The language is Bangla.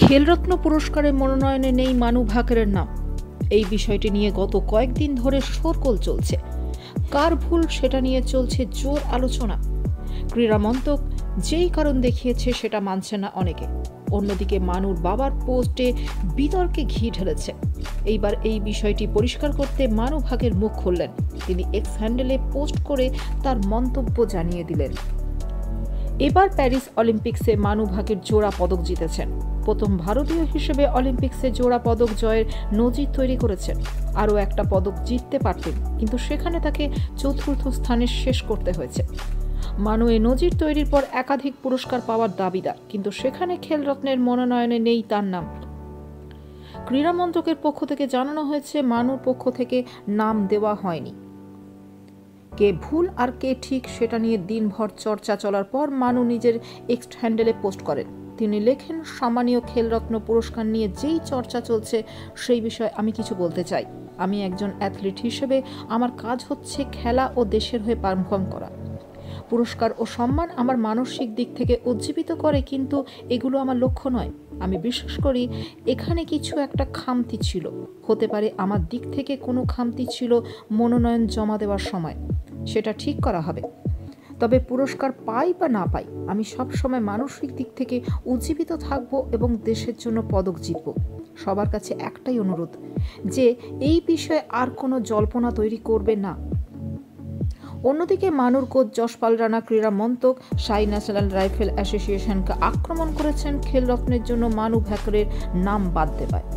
খেলরত্ন পুরস্কারে মনোনয়নে নেই মানু ভাকেরের নাম। এই বিষয়টি নিয়ে গত কয়েকদিন ধরে শোরগোল চলছে। কার ভুল সেটা নিয়ে চলছে জোর আলোচনা। ক্রীড়া মন্ত্রক যেই কারণ দেখিয়েছে সেটা মানছে না অনেকে। অন্যদিকে মানুর বাবার পোস্টে বিতর্কে ঘি ঢেলেছে। এইবার এই বিষয়টি পরিষ্কার করতে মানু ভাকের মুখ খুললেন। তিনি এক্স হ্যান্ডেলে পোস্ট করে তার মন্তব্য জানিয়ে দিলেন। এবার প্যারিস অলিম্পিক্সে মানু ভাকের জোড়া পদক জিতেছেন। প্রথম ভারতীয় হিসেবে অলিম্পিক্সে জোড়া পদক জয়ের নজির তৈরি করেছেন। আরও একটা পদক জিততে পারতেন, কিন্তু সেখানে তাকে চতুর্থ স্থানে শেষ করতে হয়েছে। মানু এ নজির তৈরির পর একাধিক পুরস্কার পাওয়ার দাবিদার, কিন্তু সেখানে খেলরত্নের মনোনয়নে নেই তার নাম। ক্রীড়া মন্ত্রকের পক্ষ থেকে জানানো হয়েছে, মানুর পক্ষ থেকে নাম দেওয়া হয়নি। কে ভুল আর কে ঠিক সেটা নিয়ে দিনভর চর্চা চলার পর মানু নিজের এক্স হ্যান্ডেলে পোস্ট করেন। তিনি লেখেন, সম্মানীয় খেলরত্ন পুরস্কার নিয়ে যেই চর্চা চলছে সেই বিষয়ে আমি কিছু বলতে চাই। আমি একজন অ্যাথলিট হিসেবে আমার কাজ হচ্ছে খেলা ও দেশের হয়ে পারফর্ম করা। পুরস্কার ও সম্মান আমার মানসিক দিক থেকে উজ্জীবিত করে, কিন্তু এগুলো আমার লক্ষ্য নয়। আমি বিশ্বাস করি এখানে কিছু একটা খামতি ছিল। হতে পারে আমার দিক থেকে কোনো খামতি ছিল মনোনয়ন জমা দেওয়ার সময়, সেটা ঠিক করা হবে। তবে পুরস্কার পাই বা না পাই, আমি সবসময় মানসিক দিক থেকে উজ্জীবিত থাকব এবং দেশের জন্য পদক জিতব। সবার কাছে একটাই অনুরোধ, যে এই বিষয়ে আর কোনো জল্পনা তৈরি করবে না। অন্যদিকে মানুর কোচ যশপাল রানা ক্রীড়া মন্ত্রক শাহী ন্যাশনাল রাইফেল অ্যাসোসিয়েশনকে আক্রমণ করেছেন খেলরত্নের জন্য মানু ভাকেরের নাম বাদ দেওয়ায়।